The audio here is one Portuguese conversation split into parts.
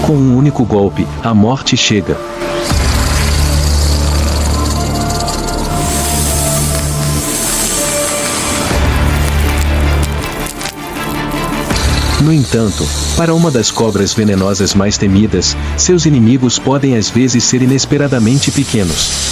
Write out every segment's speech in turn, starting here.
Com um único golpe, a morte chega. No entanto, para uma das cobras venenosas mais temidas, seus inimigos podem às vezes ser inesperadamente pequenos.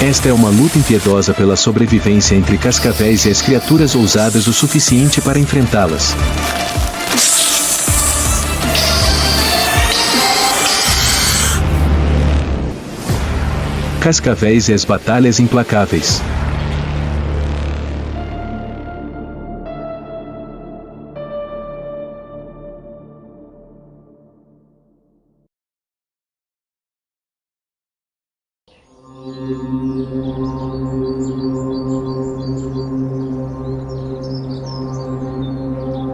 Esta é uma luta impiedosa pela sobrevivência entre cascavéis e as criaturas ousadas o suficiente para enfrentá-las. Cascavéis e as batalhas implacáveis.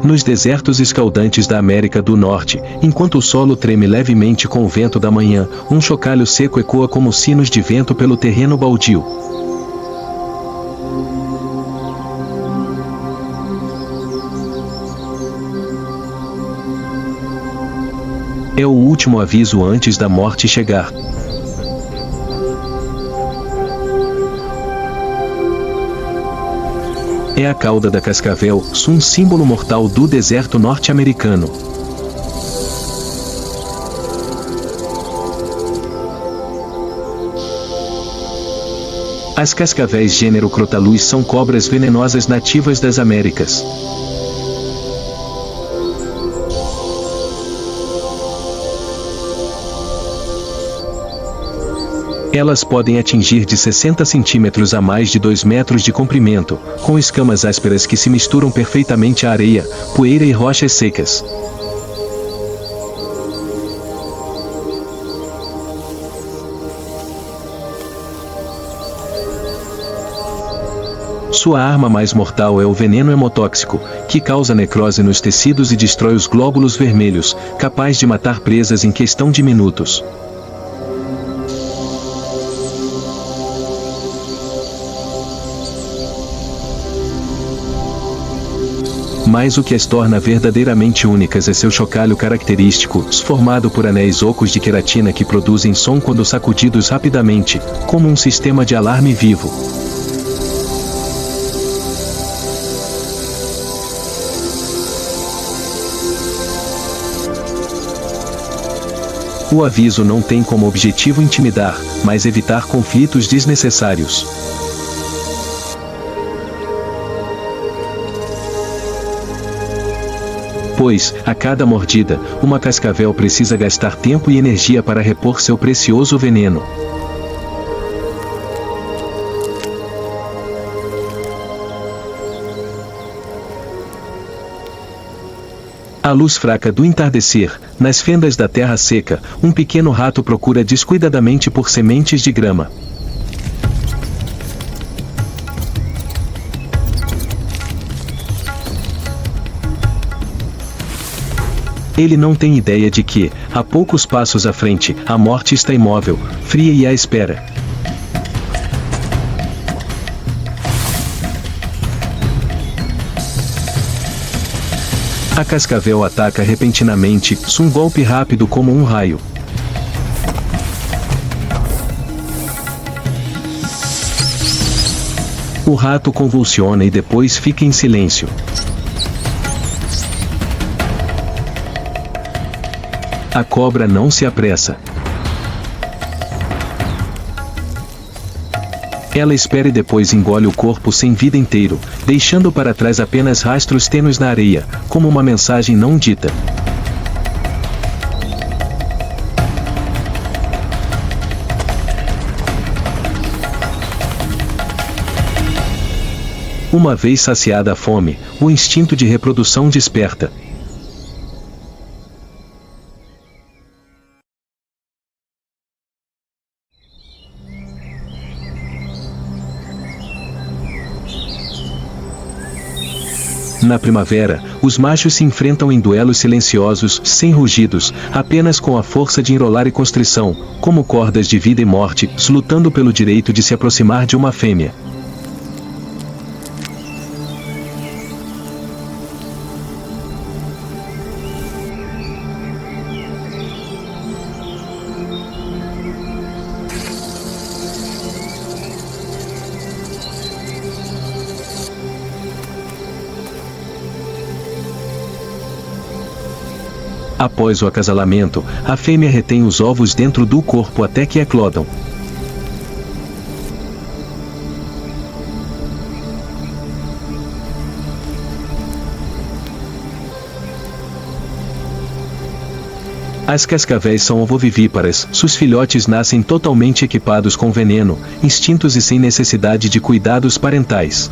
Nos desertos escaldantes da América do Norte, enquanto o solo treme levemente com o vento da manhã, um chocalho seco ecoa como sinos de vento pelo terreno baldio. É o último aviso antes da morte chegar. É a cauda da cascavel, um símbolo mortal do deserto norte-americano. As cascavéis gênero Crotalus são cobras venenosas nativas das Américas. Elas podem atingir de 60 centímetros a mais de 2 metros de comprimento, com escamas ásperas que se misturam perfeitamente à areia, poeira e rochas secas. Sua arma mais mortal é o veneno hemotóxico, que causa necrose nos tecidos e destrói os glóbulos vermelhos, capaz de matar presas em questão de minutos. Mas o que as torna verdadeiramente únicas é seu chocalho característico, formado por anéis ocos de queratina que produzem som quando sacudidos rapidamente, como um sistema de alarme vivo. O aviso não tem como objetivo intimidar, mas evitar conflitos desnecessários. Pois, a cada mordida, uma cascavel precisa gastar tempo e energia para repor seu precioso veneno. À luz fraca do entardecer, nas fendas da terra seca, um pequeno rato procura descuidadamente por sementes de grama. Ele não tem ideia de que, a poucos passos à frente, a morte está imóvel, fria e à espera. A cascavel ataca repentinamente, um golpe rápido como um raio. O rato convulsiona e depois fica em silêncio. A cobra não se apressa. Ela espera e depois engole o corpo sem vida inteiro, deixando para trás apenas rastros tênues na areia, como uma mensagem não dita. Uma vez saciada a fome, o instinto de reprodução desperta. Na primavera, os machos se enfrentam em duelos silenciosos, sem rugidos, apenas com a força de enrolar e constrição, como cordas de vida e morte, lutando pelo direito de se aproximar de uma fêmea. Após o acasalamento, a fêmea retém os ovos dentro do corpo até que eclodam. As cascavéis são ovovivíparas, seus filhotes nascem totalmente equipados com veneno, instintos e sem necessidade de cuidados parentais.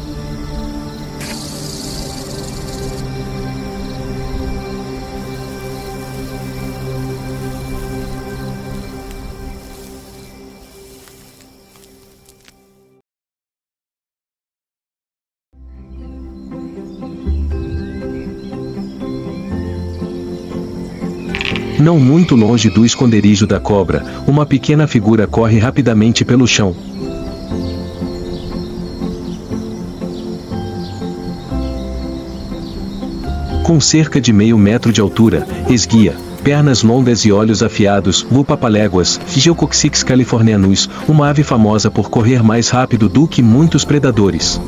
Não muito longe do esconderijo da cobra, uma pequena figura corre rapidamente pelo chão. Com cerca de meio metro de altura, esguia, pernas longas e olhos afiados, o papaléguas, Geococcix californianus, uma ave famosa por correr mais rápido do que muitos predadores.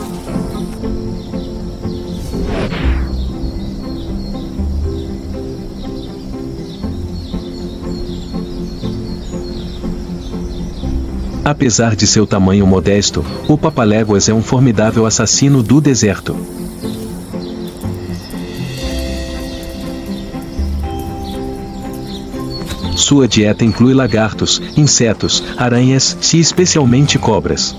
Apesar de seu tamanho modesto, o papaléguas é um formidável assassino do deserto. Sua dieta inclui lagartos, insetos, aranhas e especialmente cobras.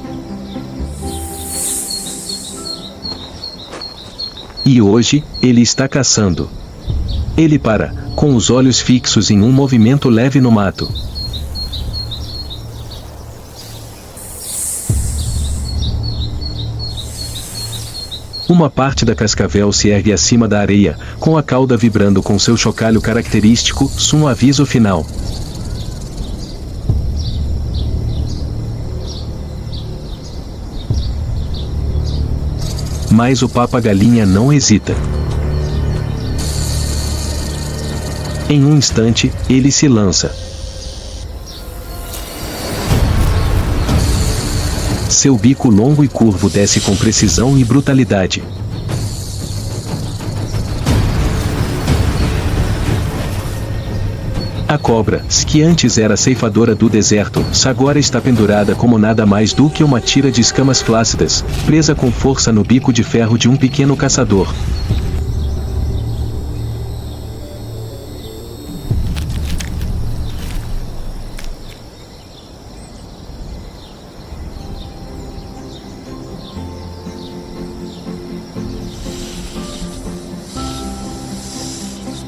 E hoje, ele está caçando. Ele para, com os olhos fixos em um movimento leve no mato. Uma parte da cascavel se ergue acima da areia, com a cauda vibrando com seu chocalho característico, um aviso final. Mas o papa-galinha não hesita. Em um instante, ele se lança. Seu bico longo e curvo desce com precisão e brutalidade. A cobra, que antes era ceifadora do deserto, agora está pendurada como nada mais do que uma tira de escamas flácidas, presa com força no bico de ferro de um pequeno caçador.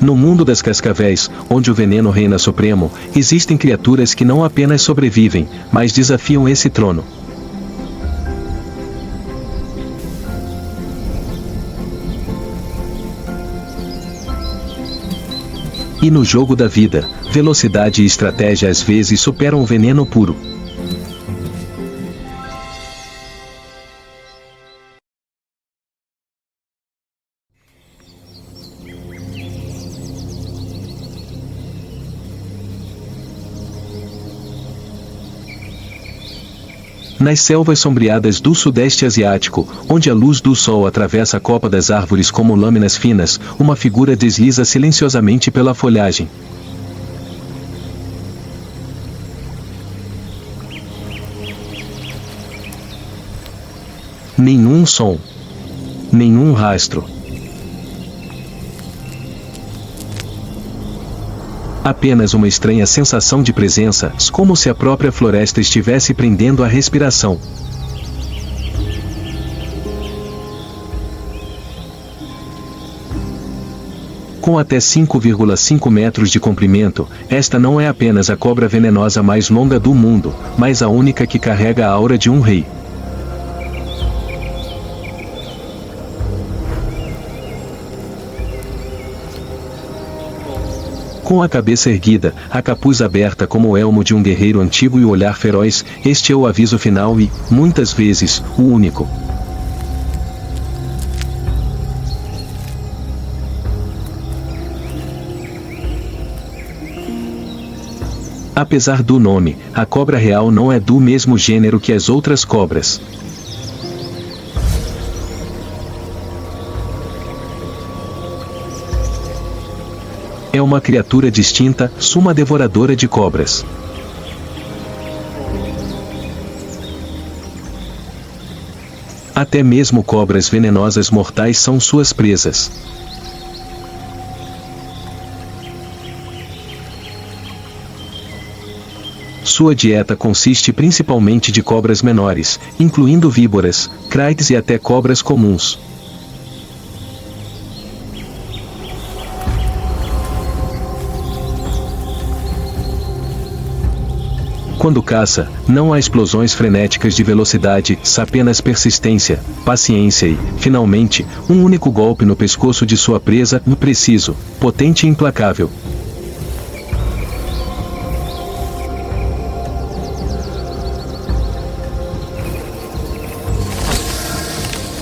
No mundo das cascavéis, onde o veneno reina supremo, existem criaturas que não apenas sobrevivem, mas desafiam esse trono. E no jogo da vida, velocidade e estratégia às vezes superam o veneno puro. Nas selvas sombreadas do Sudeste Asiático, onde a luz do sol atravessa a copa das árvores como lâminas finas, uma figura desliza silenciosamente pela folhagem. Nenhum som. Nenhum rastro. Apenas uma estranha sensação de presença, como se a própria floresta estivesse prendendo a respiração. Com até 5,5 metros de comprimento, esta não é apenas a cobra venenosa mais longa do mundo, mas a única que carrega a aura de um rei. Com a cabeça erguida, a capuz aberta como o elmo de um guerreiro antigo e o olhar feroz, este é o aviso final e, muitas vezes, o único. Apesar do nome, a cobra real não é do mesmo gênero que as outras cobras. É uma criatura distinta, uma devoradora de cobras. Até mesmo cobras venenosas mortais são suas presas. Sua dieta consiste principalmente de cobras menores, incluindo víboras, crates e até cobras comuns. Quando caça, não há explosões frenéticas de velocidade, apenas persistência, paciência e, finalmente, um único golpe no pescoço de sua presa, preciso, potente e implacável.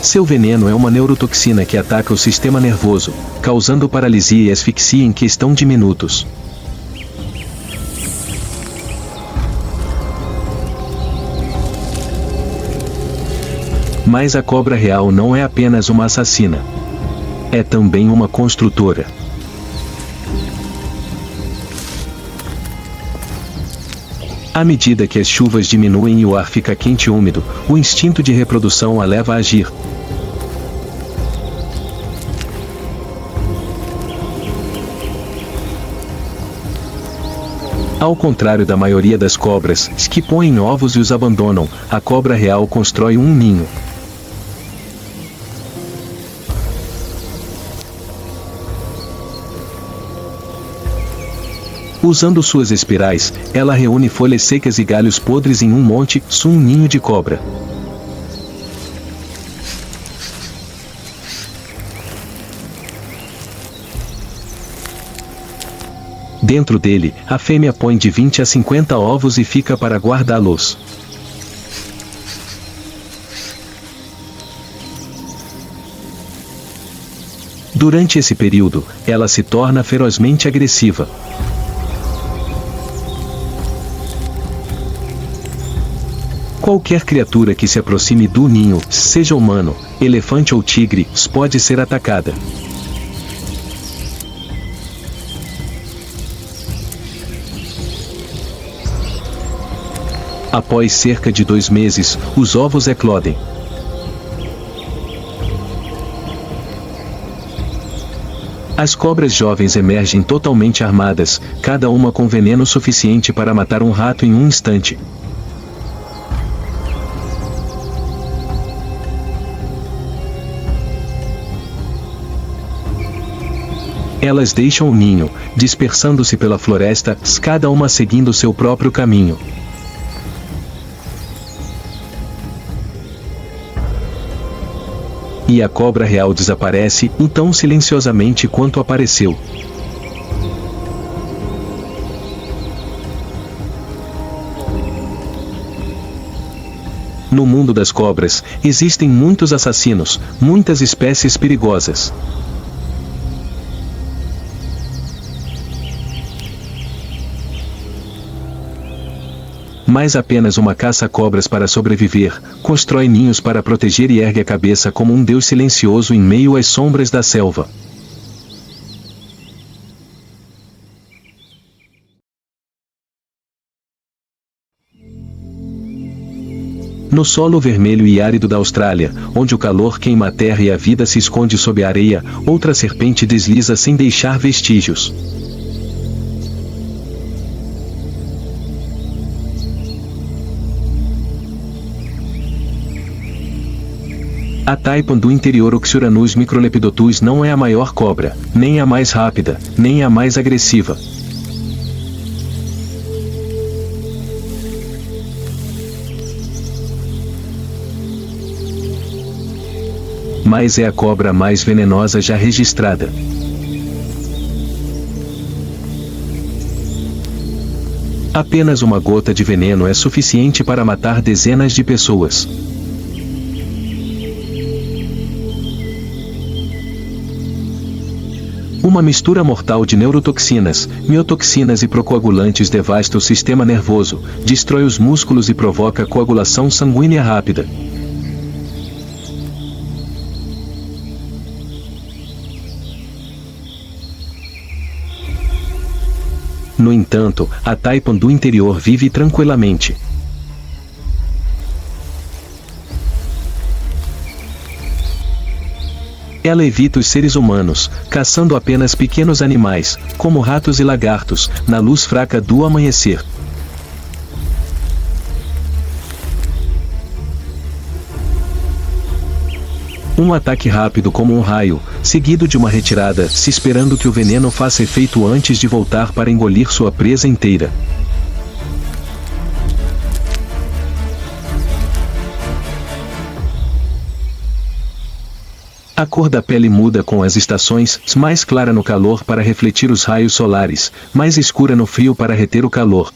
Seu veneno é uma neurotoxina que ataca o sistema nervoso, causando paralisia e asfixia em questão de minutos. Mas a cobra real não é apenas uma assassina. É também uma construtora. À medida que as chuvas diminuem e o ar fica quente e úmido, o instinto de reprodução a leva a agir. Ao contrário da maioria das cobras, que põem ovos e os abandonam, a cobra real constrói um ninho. Usando suas espirais, ela reúne folhas secas e galhos podres em um monte, um ninho de cobra. Dentro dele, a fêmea põe de 20 a 50 ovos e fica para guardá-los. Durante esse período, ela se torna ferozmente agressiva. Qualquer criatura que se aproxime do ninho, seja humano, elefante ou tigre, pode ser atacada. Após cerca de 2 meses, os ovos eclodem. As cobras jovens emergem totalmente armadas, cada uma com veneno suficiente para matar um rato em um instante. Elas deixam o ninho, dispersando-se pela floresta, cada uma seguindo seu próprio caminho. E a cobra real desaparece, tão silenciosamente quanto apareceu. No mundo das cobras, existem muitos assassinos, muitas espécies perigosas. Mas apenas uma caça-cobras para sobreviver, constrói ninhos para proteger e ergue a cabeça como um deus silencioso em meio às sombras da selva. No solo vermelho e árido da Austrália, onde o calor queima a terra e a vida se esconde sob a areia, outra serpente desliza sem deixar vestígios. A taipan do interior Oxyuranus microlepidotus não é a maior cobra, nem a mais rápida, nem a mais agressiva. Mas é a cobra mais venenosa já registrada. Apenas uma gota de veneno é suficiente para matar dezenas de pessoas. Uma mistura mortal de neurotoxinas, miotoxinas e procoagulantes devasta o sistema nervoso, destrói os músculos e provoca coagulação sanguínea rápida. No entanto, a taipan do interior vive tranquilamente. Ela evita os seres humanos, caçando apenas pequenos animais, como ratos e lagartos, na luz fraca do amanhecer. Um ataque rápido como um raio, seguido de uma retirada, se esperando que o veneno faça efeito antes de voltar para engolir sua presa inteira. A cor da pele muda com as estações, mais clara no calor para refletir os raios solares, mais escura no frio para reter o calor.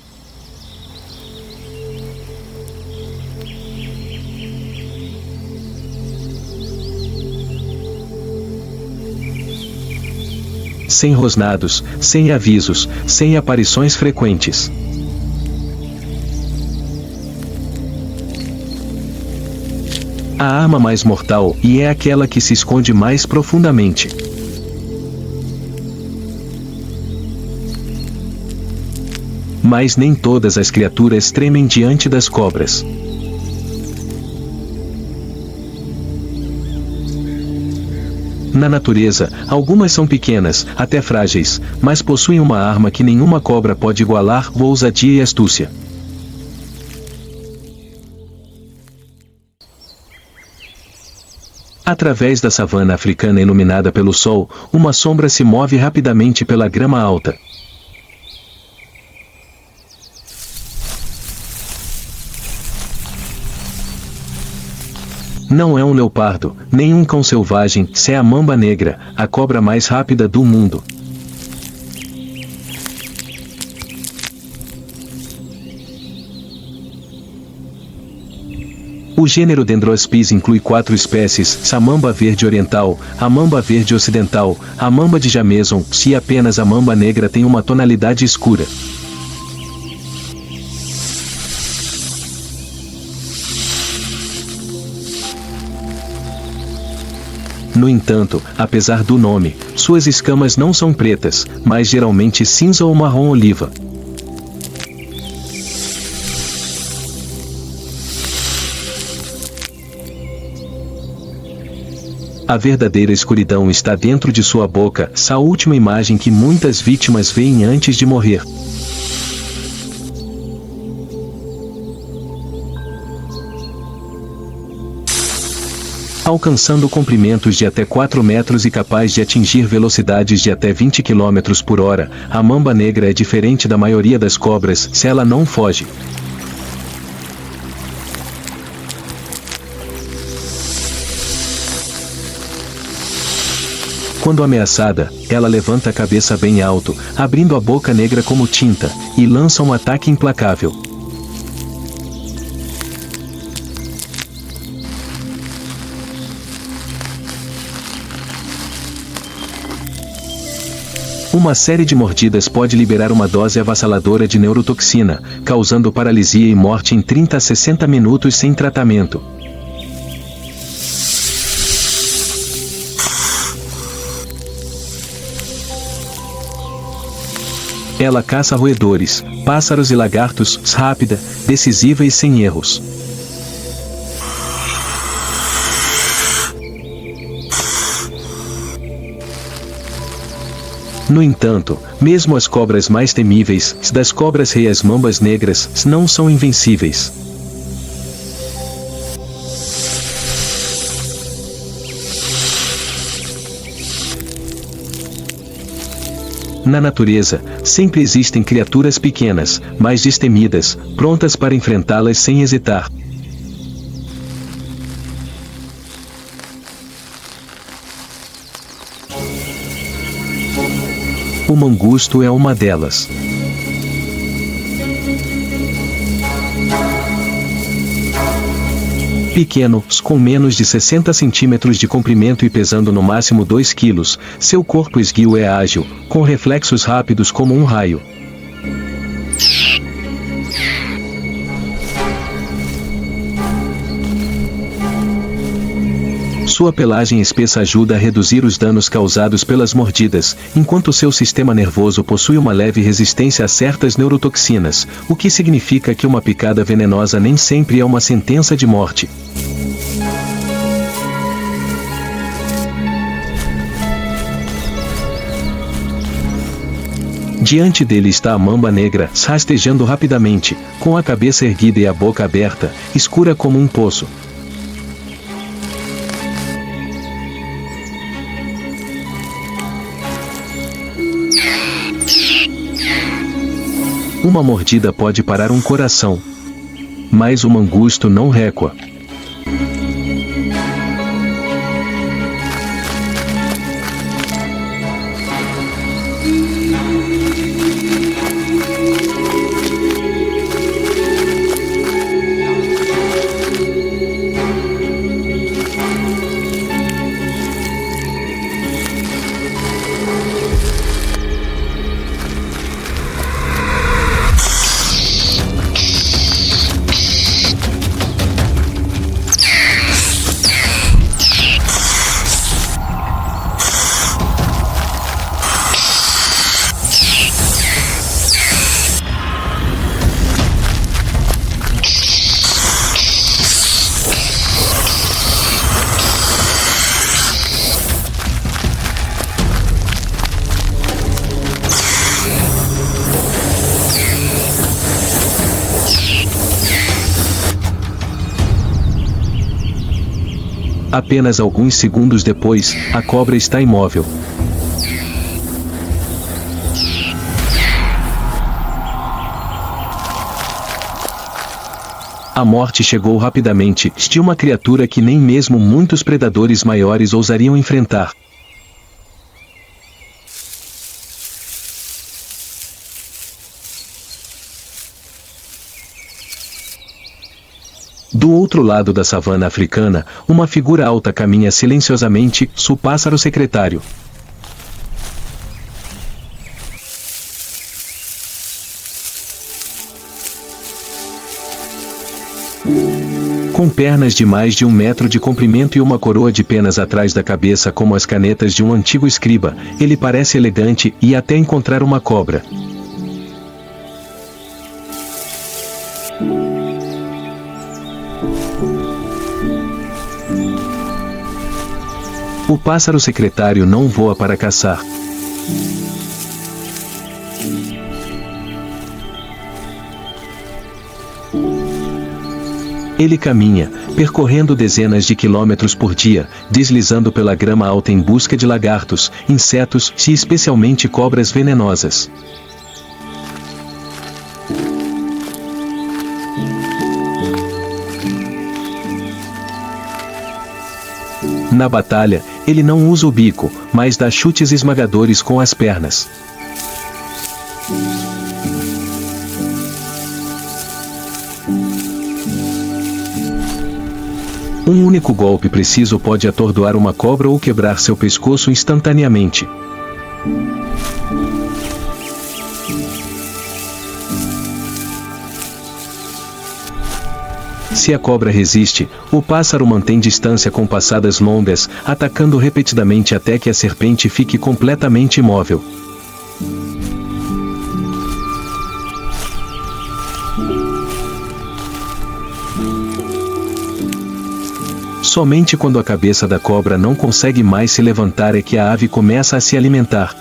Sem rosnados, sem avisos, sem aparições frequentes. A arma mais mortal, e é aquela que se esconde mais profundamente. Mas nem todas as criaturas tremem diante das cobras. Na natureza, algumas são pequenas, até frágeis, mas possuem uma arma que nenhuma cobra pode igualar: ousadia e astúcia. Através da savana africana iluminada pelo sol, uma sombra se move rapidamente pela grama alta. Não é um leopardo, nem um cão selvagem, é a mamba negra, a cobra mais rápida do mundo. O gênero Dendroaspis inclui 4 espécies: a mamba verde oriental, a mamba verde ocidental, a mamba de Jameson, e apenas a mamba negra tem uma tonalidade escura. No entanto, apesar do nome, suas escamas não são pretas, mas geralmente cinza ou marrom oliva. A verdadeira escuridão está dentro de sua boca, a última imagem que muitas vítimas veem antes de morrer. Alcançando comprimentos de até 4 metros e capaz de atingir velocidades de até 20 km por hora, a mamba negra é diferente da maioria das cobras, se ela não foge. Quando ameaçada, ela levanta a cabeça bem alto, abrindo a boca negra como tinta, e lança um ataque implacável. Uma série de mordidas pode liberar uma dose avassaladora de neurotoxina, causando paralisia e morte em 30 a 60 minutos sem tratamento. Ela caça roedores, pássaros e lagartos, rápida, decisiva e sem erros. No entanto, mesmo as cobras mais temíveis, das cobras-rei as mambas negras, não são invencíveis. Na natureza, sempre existem criaturas pequenas, mas destemidas, prontas para enfrentá-las sem hesitar. O mangusto é uma delas. Pequeno, com menos de 60 centímetros de comprimento e pesando no máximo 2 quilos, seu corpo esguio é ágil, com reflexos rápidos como um raio. Sua pelagem espessa ajuda a reduzir os danos causados pelas mordidas, enquanto seu sistema nervoso possui uma leve resistência a certas neurotoxinas, o que significa que uma picada venenosa nem sempre é uma sentença de morte. Diante dele está a mamba negra, rastejando rapidamente, com a cabeça erguida e a boca aberta, escura como um poço. Uma mordida pode parar um coração, mas o mangusto não recua. Apenas alguns segundos depois, a cobra está imóvel. A morte chegou rapidamente, de uma criatura que nem mesmo muitos predadores maiores ousariam enfrentar. Do outro lado da savana africana, uma figura alta caminha silenciosamente, o pássaro secretário. Com pernas de mais de 1 metro de comprimento e uma coroa de penas atrás da cabeça como as canetas de um antigo escriba, ele parece elegante e até encontrar uma cobra. O pássaro secretário não voa para caçar. Ele caminha, percorrendo dezenas de quilômetros por dia, deslizando pela grama alta em busca de lagartos, insetos e especialmente cobras venenosas. Na batalha, ele não usa o bico, mas dá chutes esmagadores com as pernas. Um único golpe preciso pode atordoar uma cobra ou quebrar seu pescoço instantaneamente. Se a cobra resiste, o pássaro mantém distância com passadas longas, atacando repetidamente até que a serpente fique completamente imóvel. Somente quando a cabeça da cobra não consegue mais se levantar é que a ave começa a se alimentar.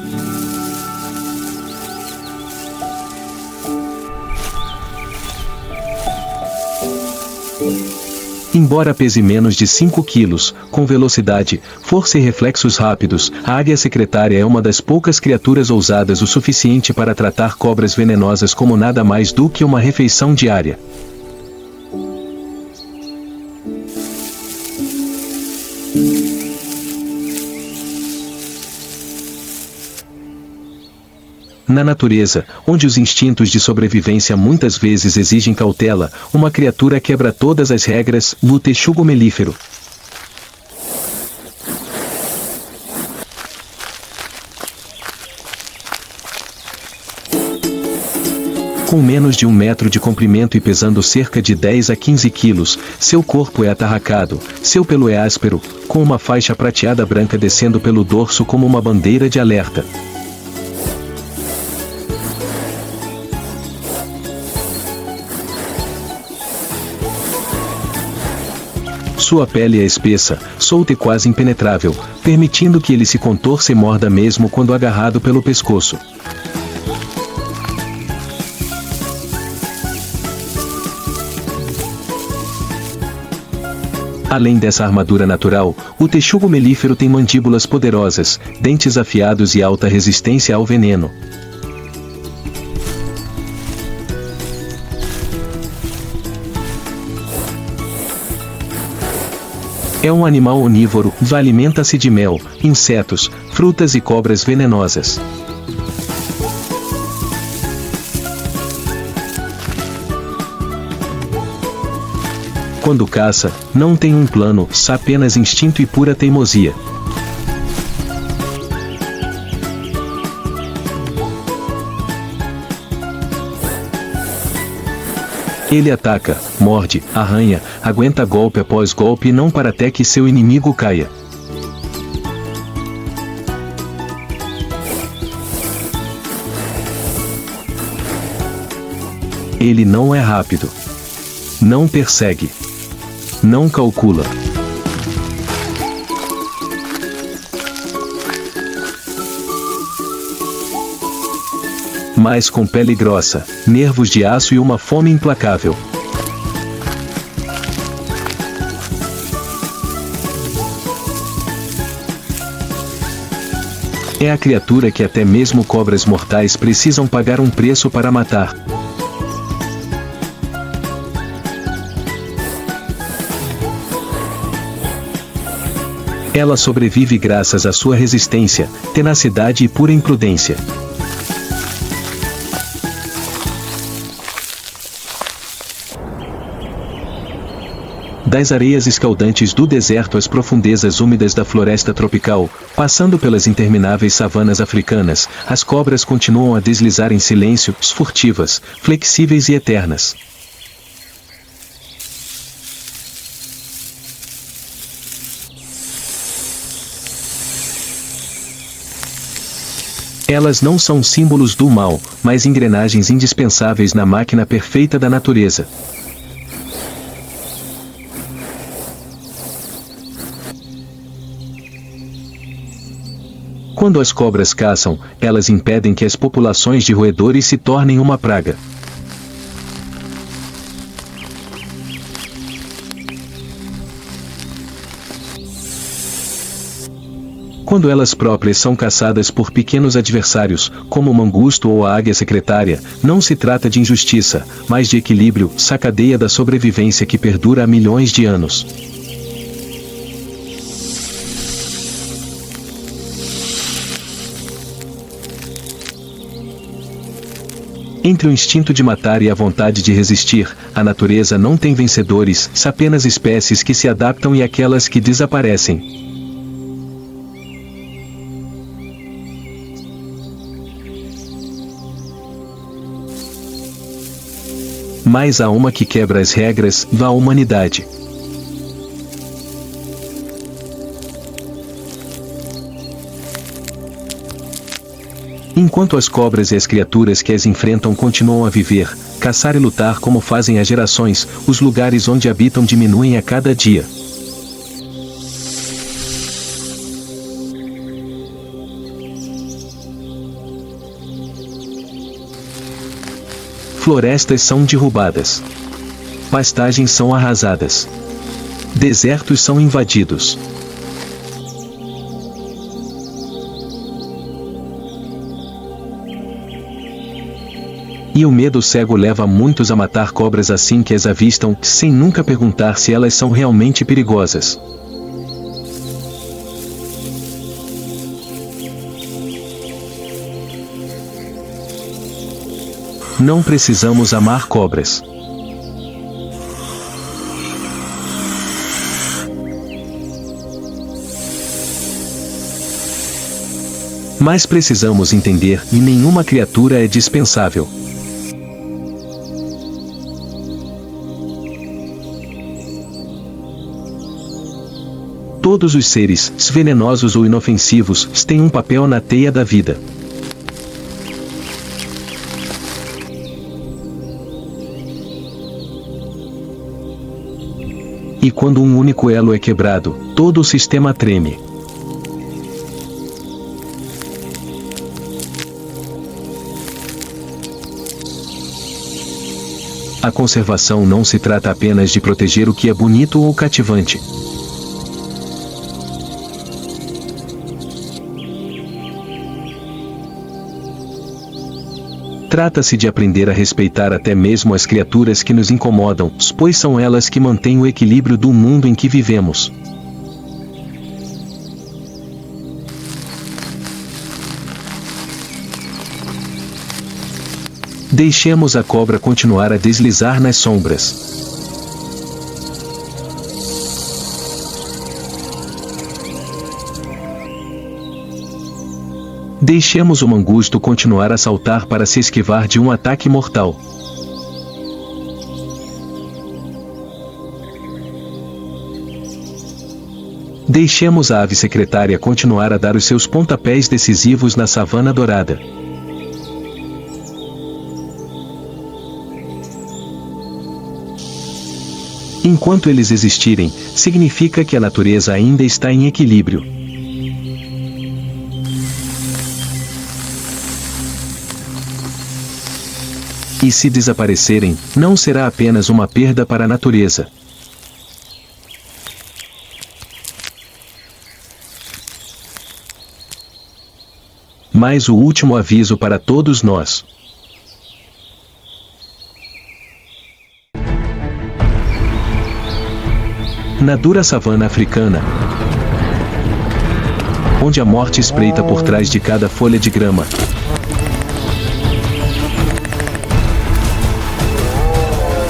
Embora pese menos de 5 quilos, com velocidade, força e reflexos rápidos, a águia secretária é uma das poucas criaturas ousadas o suficiente para tratar cobras venenosas como nada mais do que uma refeição diária. Na natureza, onde os instintos de sobrevivência muitas vezes exigem cautela, uma criatura quebra todas as regras, o texugo melífero. Com menos de 1 metro de comprimento e pesando cerca de 10 a 15 quilos, seu corpo é atarracado, seu pelo é áspero, com uma faixa prateada branca descendo pelo dorso como uma bandeira de alerta. Sua pele é espessa, solta e quase impenetrável, permitindo que ele se contorça e morda mesmo quando agarrado pelo pescoço. Além dessa armadura natural, o texugo melífero tem mandíbulas poderosas, dentes afiados e alta resistência ao veneno. É um animal onívoro, alimenta-se de mel, insetos, frutas e cobras venenosas. Quando caça, não tem um plano, apenas instinto e pura teimosia. Ele ataca, morde, arranha, aguenta golpe após golpe e não para até que seu inimigo caia. Ele não é rápido. Não persegue. Não calcula. Mas com pele grossa, nervos de aço e uma fome implacável. É a criatura que até mesmo cobras mortais precisam pagar um preço para matar. Ela sobrevive graças à sua resistência, tenacidade e pura imprudência. Das areias escaldantes do deserto às profundezas úmidas da floresta tropical, passando pelas intermináveis savanas africanas, as cobras continuam a deslizar em silêncio, furtivas, flexíveis e eternas. Elas não são símbolos do mal, mas engrenagens indispensáveis na máquina perfeita da natureza. Quando as cobras caçam, elas impedem que as populações de roedores se tornem uma praga. Quando elas próprias são caçadas por pequenos adversários, como o mangusto ou a águia secretária, não se trata de injustiça, mas de equilíbrio, cadeia da sobrevivência que perdura há milhões de anos. Entre o instinto de matar e a vontade de resistir, a natureza não tem vencedores, apenas espécies que se adaptam e aquelas que desaparecem. Mas há uma que quebra as regras da humanidade. Enquanto as cobras e as criaturas que as enfrentam continuam a viver, caçar e lutar como fazem há gerações, os lugares onde habitam diminuem a cada dia. Florestas são derrubadas. Pastagens são arrasadas. Desertos são invadidos. E o medo cego leva muitos a matar cobras assim que as avistam, sem nunca perguntar se elas são realmente perigosas. Não precisamos amar cobras. Mas precisamos entender, e nenhuma criatura é dispensável. Todos os seres, venenosos ou inofensivos, têm um papel na teia da vida. E quando um único elo é quebrado, todo o sistema treme. A conservação não se trata apenas de proteger o que é bonito ou cativante. Trata-se de aprender a respeitar até mesmo as criaturas que nos incomodam, pois são elas que mantêm o equilíbrio do mundo em que vivemos. Deixemos a cobra continuar a deslizar nas sombras. Deixemos o mangusto continuar a saltar para se esquivar de um ataque mortal. Deixemos a ave secretária continuar a dar os seus pontapés decisivos na savana dourada. Enquanto eles existirem, significa que a natureza ainda está em equilíbrio. E se desaparecerem, não será apenas uma perda para a natureza. Mas o último aviso para todos nós. Na dura savana africana, onde a morte espreita por trás de cada folha de grama,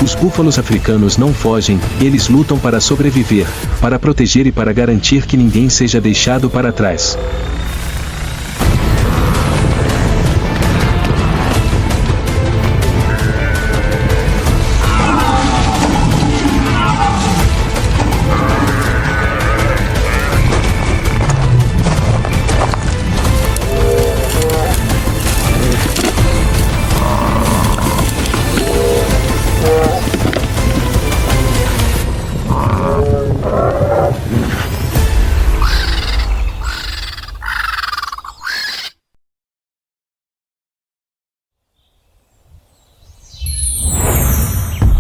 os búfalos africanos não fogem, eles lutam para sobreviver, para proteger e para garantir que ninguém seja deixado para trás.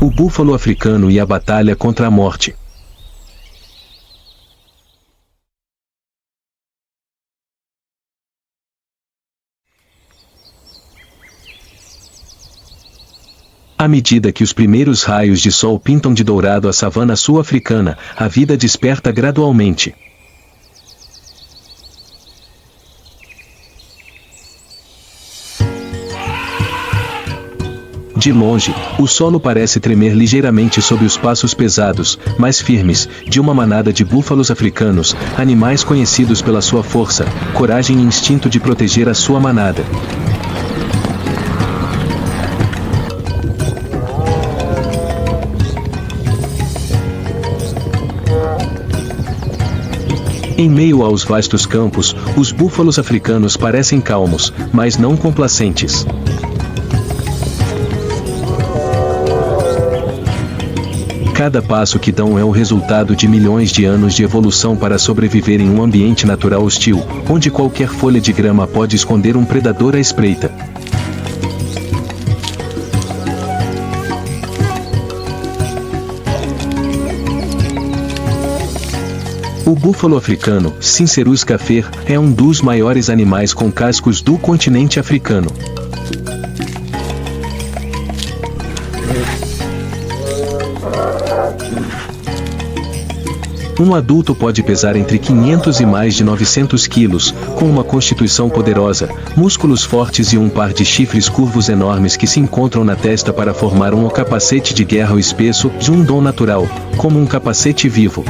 O búfalo africano e a batalha contra a morte. À medida que os primeiros raios de sol pintam de dourado a savana sul-africana, a vida desperta gradualmente. De longe, o solo parece tremer ligeiramente sob os passos pesados, mas firmes, de uma manada de búfalos africanos, animais conhecidos pela sua força, coragem e instinto de proteger a sua manada. Em meio aos vastos campos, os búfalos africanos parecem calmos, mas não complacentes. Cada passo que dão é o resultado de milhões de anos de evolução para sobreviver em um ambiente natural hostil, onde qualquer folha de grama pode esconder um predador à espreita. O búfalo africano, Cincerus cafer, é um dos maiores animais com cascos do continente africano. Um adulto pode pesar entre 500 e mais de 900 quilos, com uma constituição poderosa, músculos fortes e um par de chifres curvos enormes que se encontram na testa para formar um capacete de guerra espesso, de um dom natural, como um capacete vivo.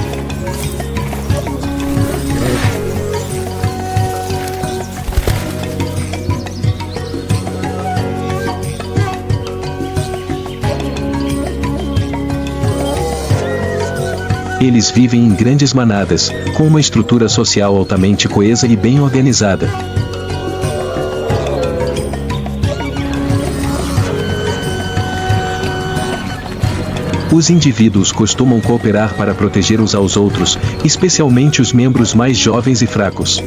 Eles vivem em grandes manadas, com uma estrutura social altamente coesa e bem organizada. Os indivíduos costumam cooperar para proteger uns aos outros, especialmente os membros mais jovens e fracos.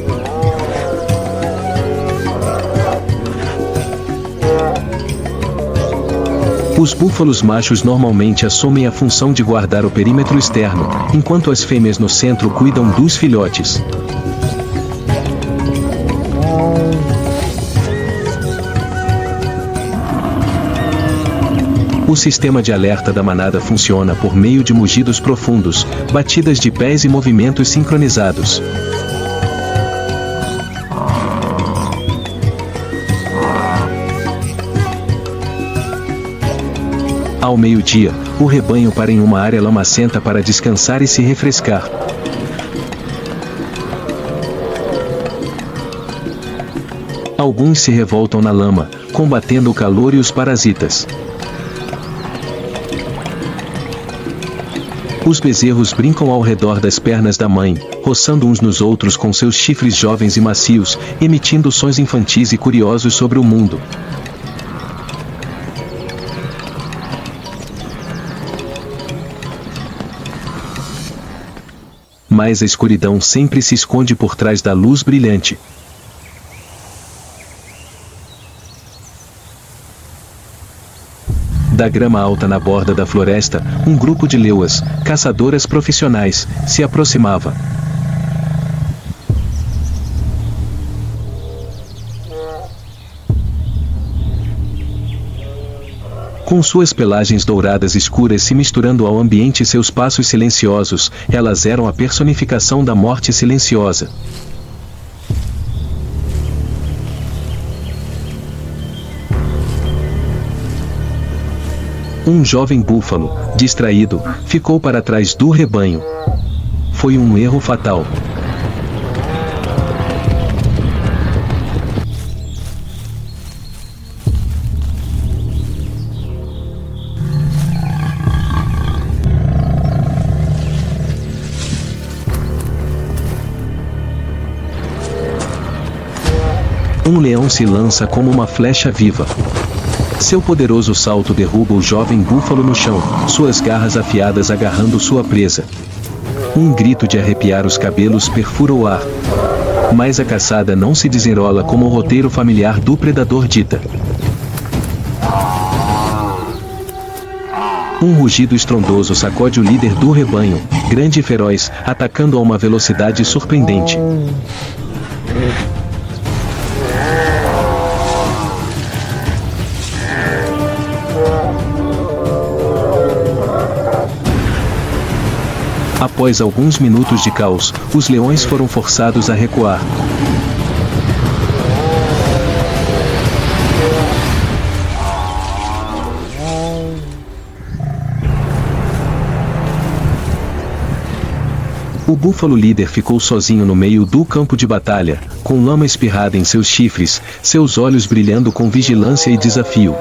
Os búfalos machos normalmente assumem a função de guardar o perímetro externo, enquanto as fêmeas no centro cuidam dos filhotes. O sistema de alerta da manada funciona por meio de mugidos profundos, batidas de pés e movimentos sincronizados. Ao meio-dia, o rebanho para em uma área lamacenta para descansar e se refrescar. Alguns se revoltam na lama, combatendo o calor e os parasitas. Os bezerros brincam ao redor das pernas da mãe, roçando uns nos outros com seus chifres jovens e macios, emitindo sons infantis e curiosos sobre o mundo. Mas a escuridão sempre se esconde por trás da luz brilhante. Da grama alta na borda da floresta, um grupo de leoas, caçadoras profissionais, se aproximava. Com suas pelagens douradas escuras se misturando ao ambiente e seus passos silenciosos, elas eram a personificação da morte silenciosa. Um jovem búfalo, distraído, ficou para trás do rebanho. Foi um erro fatal. Um leão se lança como uma flecha viva. Seu poderoso salto derruba o jovem búfalo no chão, suas garras afiadas agarrando sua presa. Um grito de arrepiar os cabelos perfura o ar. Mas a caçada não se desenrola como o roteiro familiar do predador dita. Um rugido estrondoso sacode o líder do rebanho, grande e feroz, atacando a uma velocidade surpreendente. Após alguns minutos de caos, os leões foram forçados a recuar. O búfalo líder ficou sozinho no meio do campo de batalha, com lama espirrada em seus chifres, seus olhos brilhando com vigilância e desafio.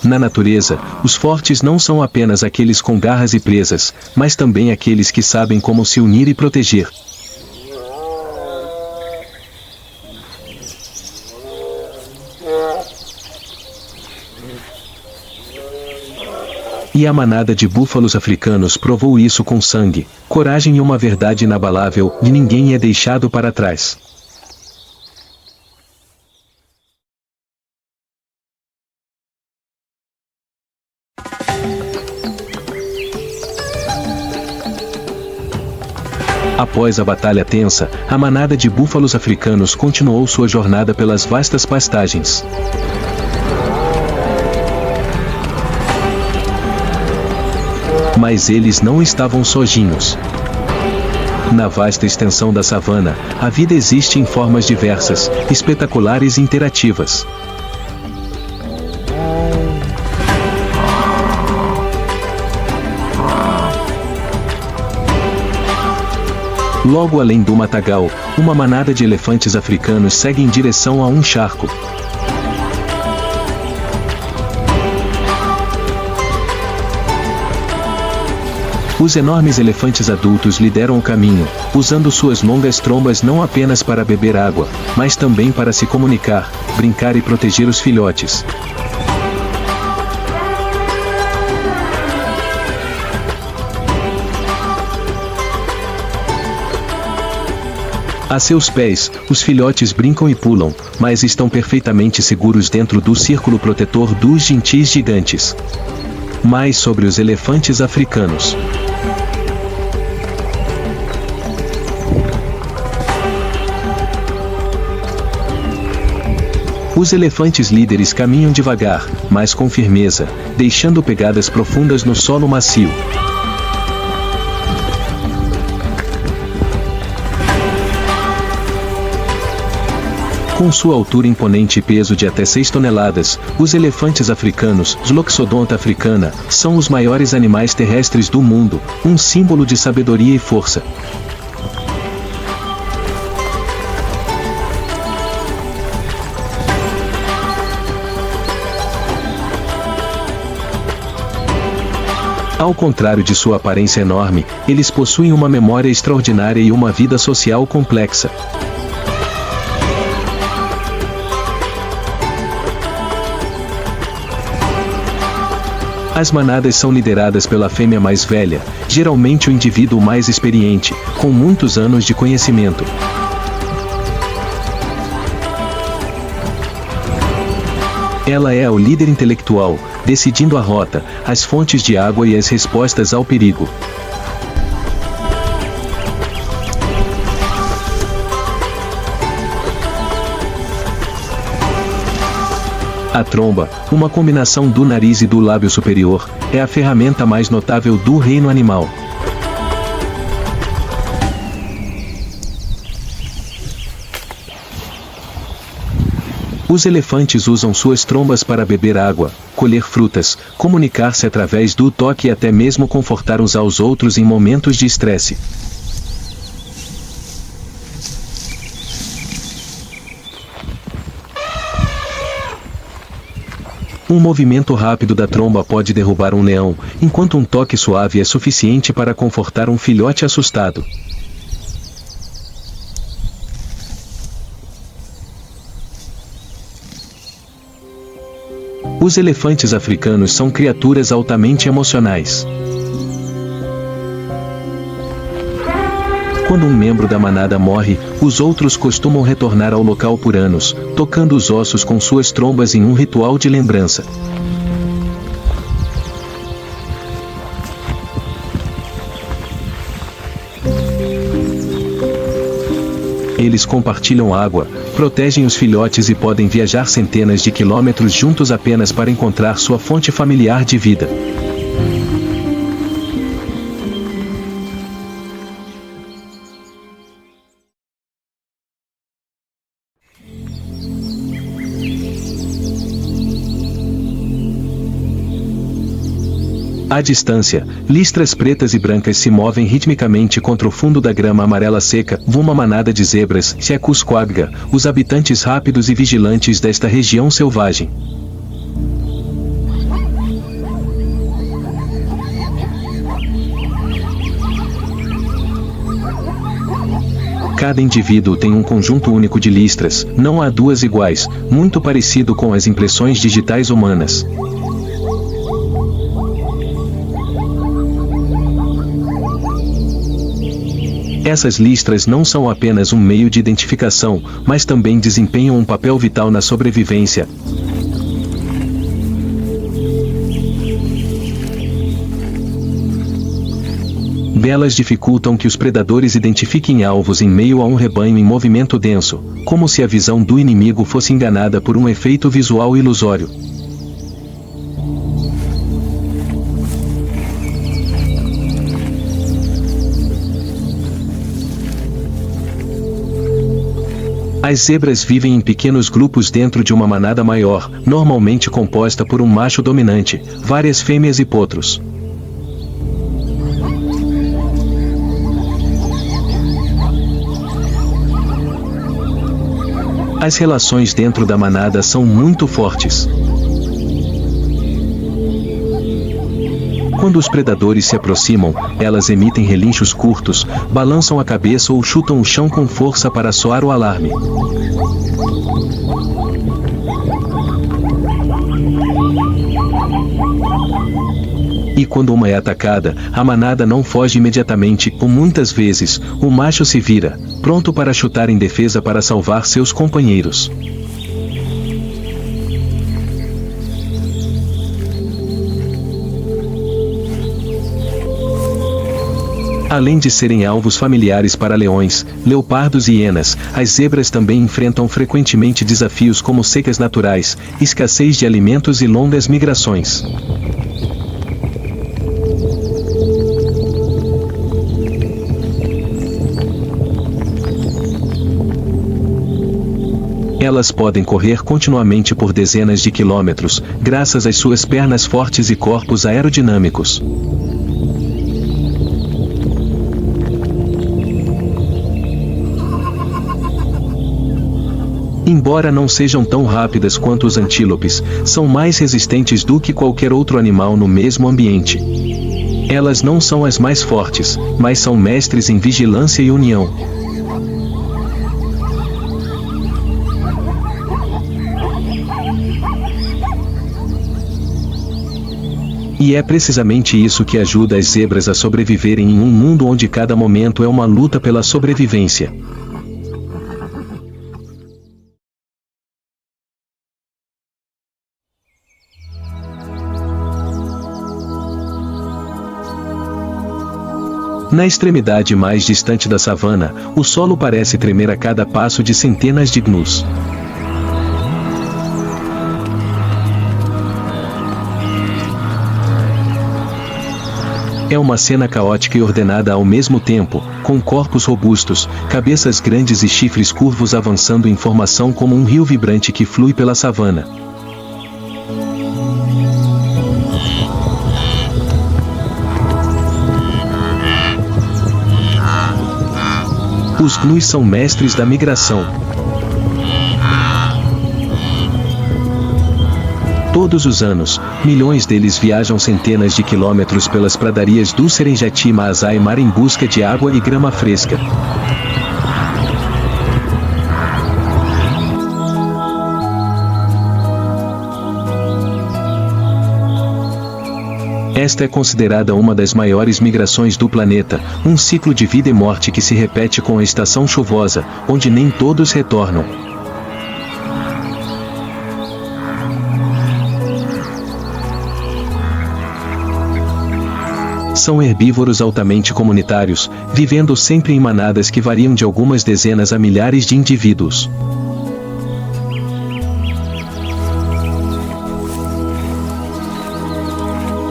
Na natureza, os fortes não são apenas aqueles com garras e presas, mas também aqueles que sabem como se unir e proteger. E a manada de búfalos africanos provou isso com sangue, coragem e uma verdade inabalável, e ninguém é deixado para trás. Após a batalha tensa, a manada de búfalos africanos continuou sua jornada pelas vastas pastagens. Mas eles não estavam sozinhos. Na vasta extensão da savana, a vida existe em formas diversas, espetaculares e interativas. Logo além do matagal, uma manada de elefantes africanos segue em direção a um charco. Os enormes elefantes adultos lideram o caminho, usando suas longas trombas não apenas para beber água, mas também para se comunicar, brincar e proteger os filhotes. A seus pés, os filhotes brincam e pulam, mas estão perfeitamente seguros dentro do círculo protetor dos gentis gigantes. Mais sobre os elefantes africanos. Os elefantes líderes caminham devagar, mas com firmeza, deixando pegadas profundas no solo macio. Com sua altura imponente e peso de até 6 toneladas, os elefantes africanos, Loxodonta africana, são os maiores animais terrestres do mundo, um símbolo de sabedoria e força. Ao contrário de sua aparência enorme, eles possuem uma memória extraordinária e uma vida social complexa. As manadas são lideradas pela fêmea mais velha, geralmente o indivíduo mais experiente, com muitos anos de conhecimento. Ela é o líder intelectual, decidindo a rota, as fontes de água e as respostas ao perigo. A tromba, uma combinação do nariz e do lábio superior, é a ferramenta mais notável do reino animal. Os elefantes usam suas trombas para beber água, colher frutas, comunicar-se através do toque e até mesmo confortar uns aos outros em momentos de estresse. Um movimento rápido da tromba pode derrubar um leão, enquanto um toque suave é suficiente para confortar um filhote assustado. Os elefantes africanos são criaturas altamente emocionais. Quando um membro da manada morre, os outros costumam retornar ao local por anos, tocando os ossos com suas trombas em um ritual de lembrança. Eles compartilham água, protegem os filhotes e podem viajar centenas de quilômetros juntos apenas para encontrar sua fonte familiar de vida. À distância, listras pretas e brancas se movem ritmicamente contra o fundo da grama amarela seca. Uma manada de zebras, Sekusquagga, os habitantes rápidos e vigilantes desta região selvagem. Cada indivíduo tem um conjunto único de listras, não há duas iguais, muito parecido com as impressões digitais humanas. Essas listras não são apenas um meio de identificação, mas também desempenham um papel vital na sobrevivência. Belas dificultam que os predadores identifiquem alvos em meio a um rebanho em movimento denso, como se a visão do inimigo fosse enganada por um efeito visual ilusório. As zebras vivem em pequenos grupos dentro de uma manada maior, normalmente composta por um macho dominante, várias fêmeas e potros. As relações dentro da manada são muito fortes. Quando os predadores se aproximam, elas emitem relinchos curtos, balançam a cabeça ou chutam o chão com força para soar o alarme. E quando uma é atacada, a manada não foge imediatamente, ou muitas vezes, o macho se vira, pronto para chutar em defesa para salvar seus companheiros. Além de serem alvos familiares para leões, leopardos e hienas, as zebras também enfrentam frequentemente desafios como secas naturais, escassez de alimentos e longas migrações. Elas podem correr continuamente por dezenas de quilômetros, graças às suas pernas fortes e corpos aerodinâmicos. Embora não sejam tão rápidas quanto os antílopes, são mais resistentes do que qualquer outro animal no mesmo ambiente. Elas não são as mais fortes, mas são mestres em vigilância e união. E é precisamente isso que ajuda as zebras a sobreviverem em um mundo onde cada momento é uma luta pela sobrevivência. Na extremidade mais distante da savana, o solo parece tremer a cada passo de centenas de gnus. É uma cena caótica e ordenada ao mesmo tempo, com corpos robustos, cabeças grandes e chifres curvos avançando em formação como um rio vibrante que flui pela savana. Os gnus são mestres da migração. Todos os anos, milhões deles viajam centenas de quilômetros pelas pradarias do Serengeti e Maasai Mara em busca de água e grama fresca. Esta é considerada uma das maiores migrações do planeta, um ciclo de vida e morte que se repete com a estação chuvosa, onde nem todos retornam. São herbívoros altamente comunitários, vivendo sempre em manadas que variam de algumas dezenas a milhares de indivíduos.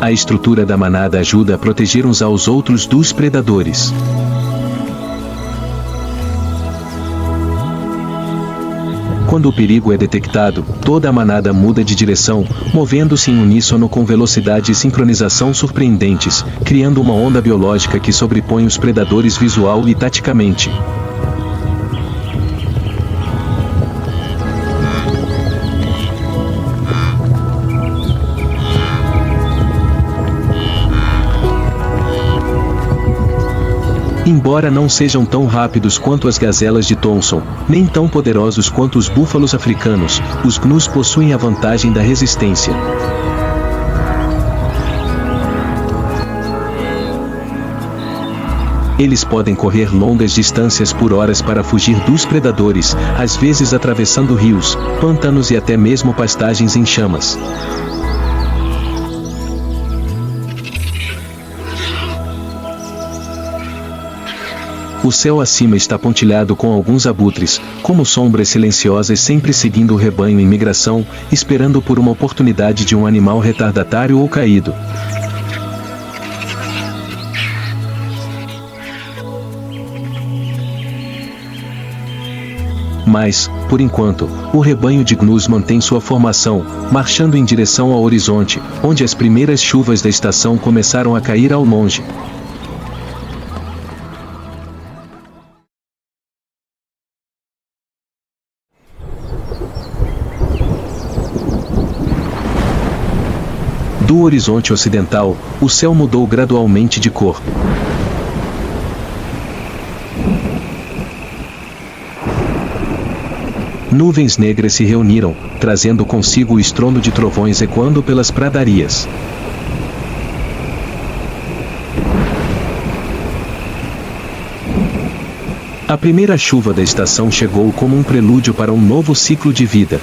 A estrutura da manada ajuda a proteger uns aos outros dos predadores. Quando o perigo é detectado, toda a manada muda de direção, movendo-se em uníssono com velocidade e sincronização surpreendentes, criando uma onda biológica que sobrepõe os predadores visual e taticamente. Embora não sejam tão rápidos quanto as gazelas de Thomson, nem tão poderosos quanto os búfalos africanos, os gnus possuem a vantagem da resistência. Eles podem correr longas distâncias por horas para fugir dos predadores, às vezes atravessando rios, pântanos e até mesmo pastagens em chamas. O céu acima está pontilhado com alguns abutres, como sombras silenciosas sempre seguindo o rebanho em migração, esperando por uma oportunidade de um animal retardatário ou caído. Mas, por enquanto, o rebanho de gnus mantém sua formação, marchando em direção ao horizonte, onde as primeiras chuvas da estação começaram a cair ao longe. Do horizonte ocidental, o céu mudou gradualmente de cor. Nuvens negras se reuniram, trazendo consigo o estrondo de trovões ecoando pelas pradarias. A primeira chuva da estação chegou como um prelúdio para um novo ciclo de vida.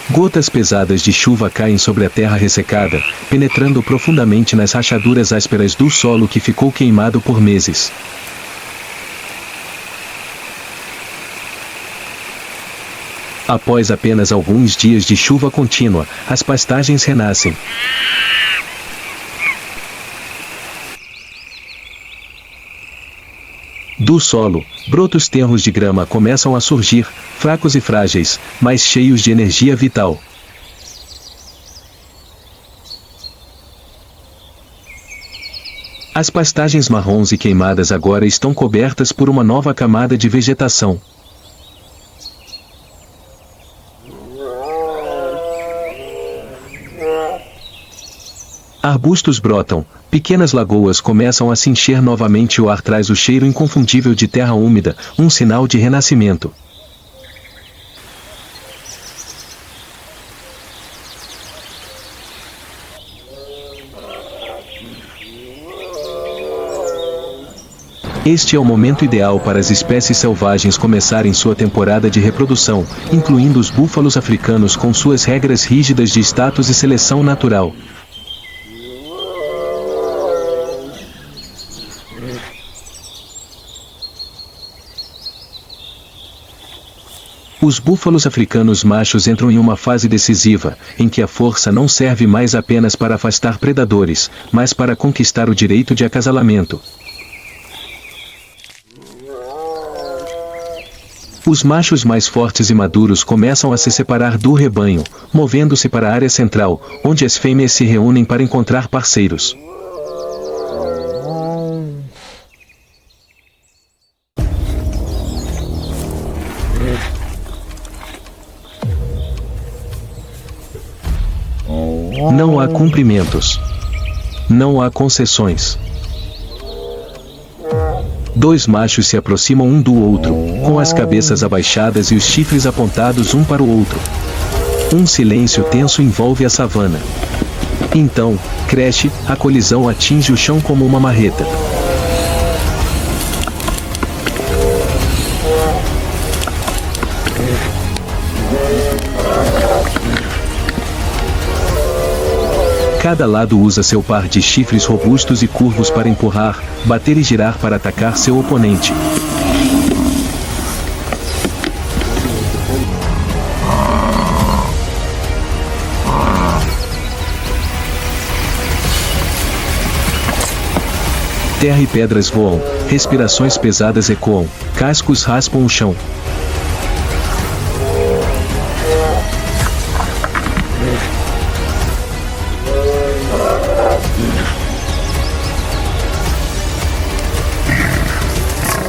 Gotas pesadas de chuva caem sobre a terra ressecada, penetrando profundamente nas rachaduras ásperas do solo que ficou queimado por meses. Após apenas alguns dias de chuva contínua, as pastagens renascem. Do solo, brotos tenros de grama começam a surgir, fracos e frágeis, mas cheios de energia vital. As pastagens marrons e queimadas agora estão cobertas por uma nova camada de vegetação. Arbustos brotam, pequenas lagoas começam a se encher novamente e o ar traz o cheiro inconfundível de terra úmida, um sinal de renascimento. Este é o momento ideal para as espécies selvagens começarem sua temporada de reprodução, incluindo os búfalos africanos com suas regras rígidas de status e seleção natural. Os búfalos africanos machos entram em uma fase decisiva, em que a força não serve mais apenas para afastar predadores, mas para conquistar o direito de acasalamento. Os machos mais fortes e maduros começam a se separar do rebanho, movendo-se para a área central, onde as fêmeas se reúnem para encontrar parceiros. Não há cumprimentos. Não há concessões. Dois machos se aproximam um do outro, com as cabeças abaixadas e os chifres apontados um para o outro. Um silêncio tenso envolve a savana. Então, cresce, a colisão atinge o chão como uma marreta. Cada lado usa seu par de chifres robustos e curvos para empurrar, bater e girar para atacar seu oponente. Terra e pedras voam, respirações pesadas ecoam, cascos raspam o chão.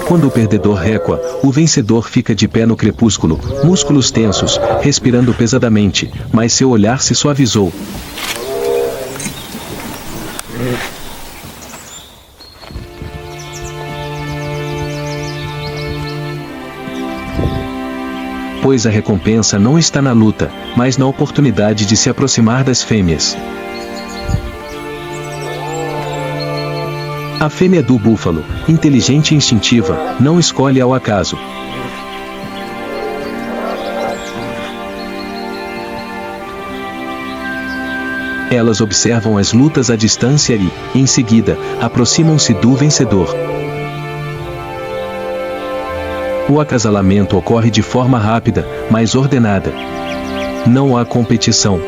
Quando o perdedor recua, o vencedor fica de pé no crepúsculo, músculos tensos, respirando pesadamente, mas seu olhar se suavizou. Pois a recompensa não está na luta, mas na oportunidade de se aproximar das fêmeas. A fêmea do búfalo, inteligente e instintiva, não escolhe ao acaso. Elas observam as lutas à distância e, em seguida, aproximam-se do vencedor. O acasalamento ocorre de forma rápida, mas ordenada. Não há competição.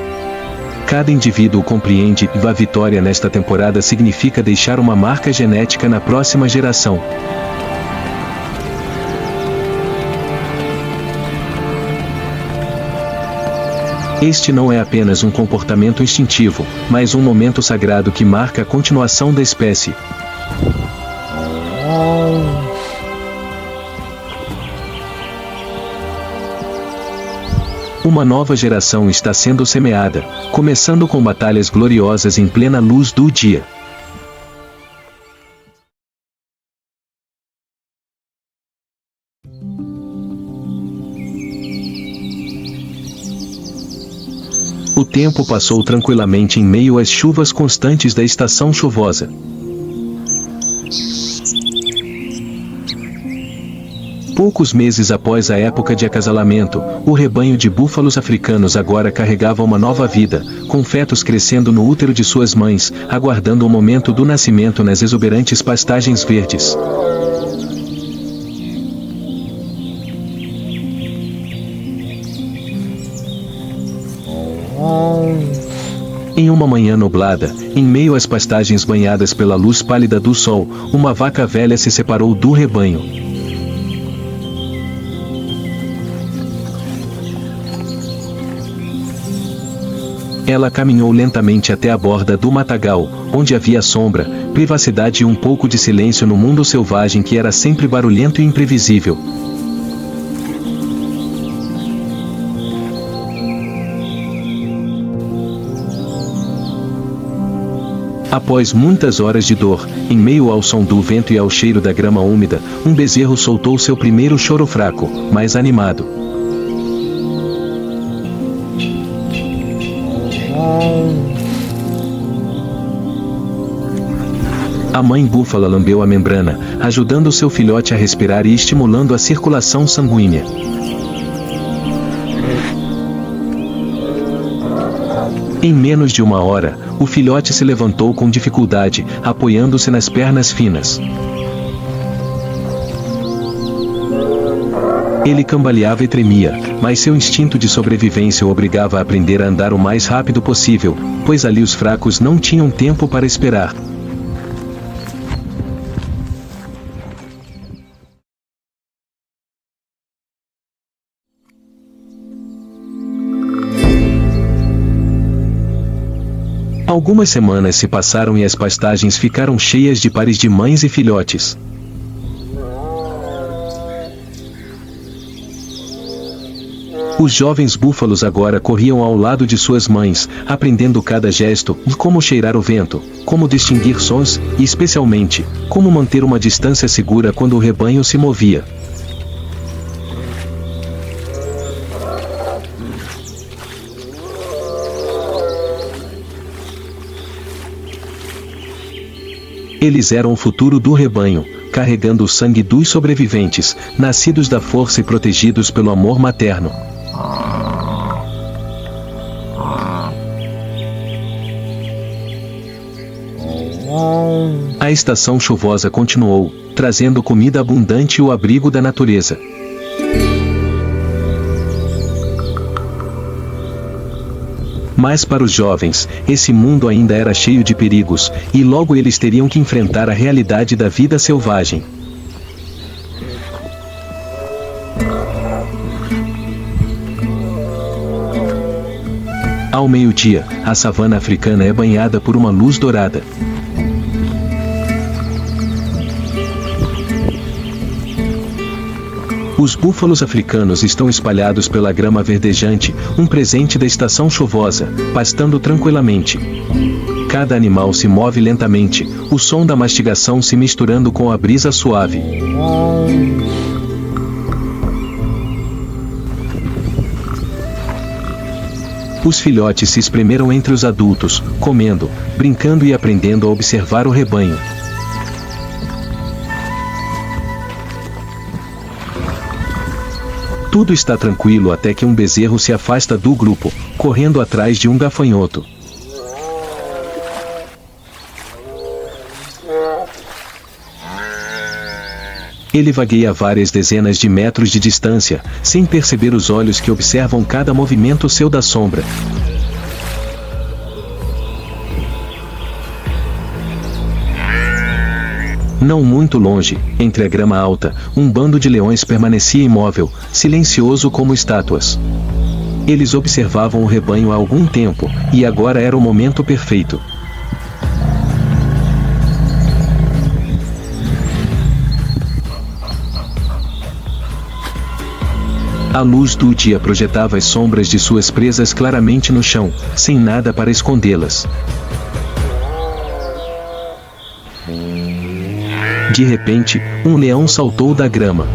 Cada indivíduo compreende que a vitória nesta temporada significa deixar uma marca genética na próxima geração. Este não é apenas um comportamento instintivo, mas um momento sagrado que marca a continuação da espécie. Uma nova geração está sendo semeada, começando com batalhas gloriosas em plena luz do dia. O tempo passou tranquilamente em meio às chuvas constantes da estação chuvosa. Poucos meses após a época de acasalamento, o rebanho de búfalos africanos agora carregava uma nova vida, com fetos crescendo no útero de suas mães, aguardando o momento do nascimento nas exuberantes pastagens verdes. Em uma manhã nublada, em meio às pastagens banhadas pela luz pálida do sol, uma vaca velha se separou do rebanho. Ela caminhou lentamente até a borda do matagal, onde havia sombra, privacidade e um pouco de silêncio no mundo selvagem que era sempre barulhento e imprevisível. Após muitas horas de dor, em meio ao som do vento e ao cheiro da grama úmida, um bezerro soltou seu primeiro choro fraco, mas animado. A mãe búfala lambeu a membrana, ajudando seu filhote a respirar e estimulando a circulação sanguínea. Em menos de uma hora, o filhote se levantou com dificuldade, apoiando-se nas pernas finas. Ele cambaleava e tremia, mas seu instinto de sobrevivência o obrigava a aprender a andar o mais rápido possível, pois ali os fracos não tinham tempo para esperar. Algumas semanas se passaram e as pastagens ficaram cheias de pares de mães e filhotes. Os jovens búfalos agora corriam ao lado de suas mães, aprendendo cada gesto, como cheirar o vento, como distinguir sons, e especialmente, como manter uma distância segura quando o rebanho se movia. Eles eram o futuro do rebanho, carregando o sangue dos sobreviventes, nascidos da força e protegidos pelo amor materno. A estação chuvosa continuou, trazendo comida abundante e o abrigo da natureza. Mas para os jovens, esse mundo ainda era cheio de perigos, e logo eles teriam que enfrentar a realidade da vida selvagem. Ao meio-dia, a savana africana é banhada por uma luz dourada. Os búfalos africanos estão espalhados pela grama verdejante, um presente da estação chuvosa, pastando tranquilamente. Cada animal se move lentamente, o som da mastigação se misturando com a brisa suave. Os filhotes se espremeram entre os adultos, comendo, brincando e aprendendo a observar o rebanho. Tudo está tranquilo até que um bezerro se afasta do grupo, correndo atrás de um gafanhoto. Ele vagueia a várias dezenas de metros de distância, sem perceber os olhos que observam cada movimento seu da sombra. Não muito longe, entre a grama alta, um bando de leões permanecia imóvel, silencioso como estátuas. Eles observavam o rebanho há algum tempo, e agora era o momento perfeito. A luz do dia projetava as sombras de suas presas claramente no chão, sem nada para escondê-las. De repente, um leão saltou da grama.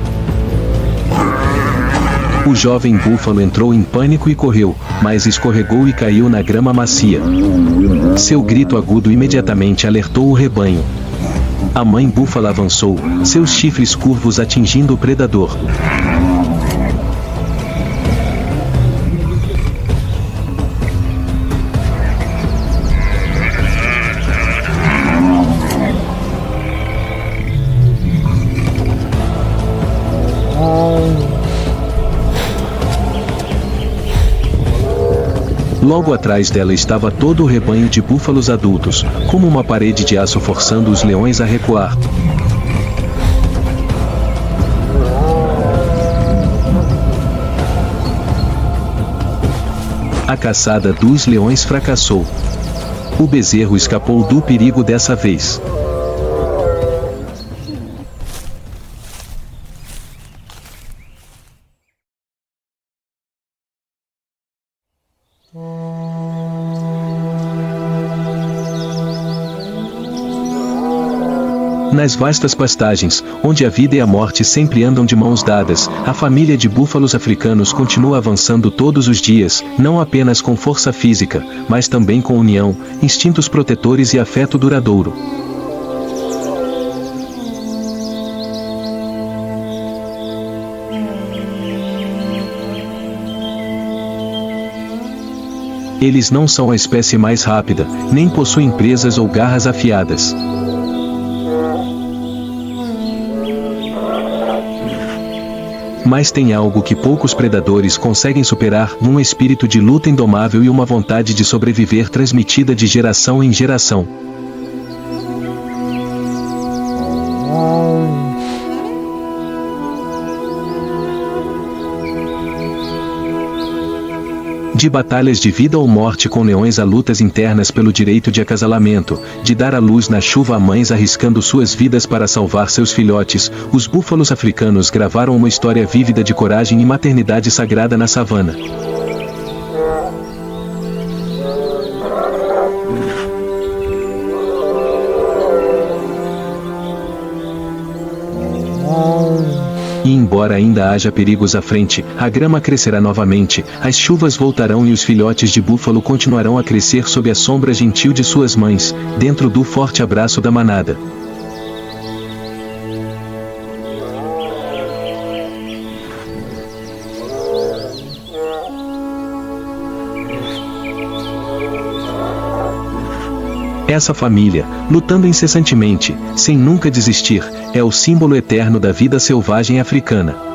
O jovem búfalo entrou em pânico e correu, mas escorregou e caiu na grama macia. Seu grito agudo imediatamente alertou o rebanho. A mãe búfala avançou, seus chifres curvos atingindo o predador. Logo atrás dela estava todo o rebanho de búfalos adultos, como uma parede de aço forçando os leões a recuar. A caçada dos leões fracassou. O bezerro escapou do perigo dessa vez. Nas vastas pastagens, onde a vida e a morte sempre andam de mãos dadas, a família de búfalos africanos continua avançando todos os dias, não apenas com força física, mas também com união, instintos protetores e afeto duradouro. Eles não são a espécie mais rápida, nem possuem presas ou garras afiadas. Mas tem algo que poucos predadores conseguem superar, um espírito de luta indomável e uma vontade de sobreviver transmitida de geração em geração. De batalhas de vida ou morte com leões a lutas internas pelo direito de acasalamento, de dar à luz na chuva a mães arriscando suas vidas para salvar seus filhotes, os búfalos africanos gravaram uma história vívida de coragem e maternidade sagrada na savana. E embora ainda haja perigos à frente, a grama crescerá novamente, as chuvas voltarão e os filhotes de búfalo continuarão a crescer sob a sombra gentil de suas mães, dentro do forte abraço da manada. Essa família, lutando incessantemente, sem nunca desistir, é o símbolo eterno da vida selvagem africana.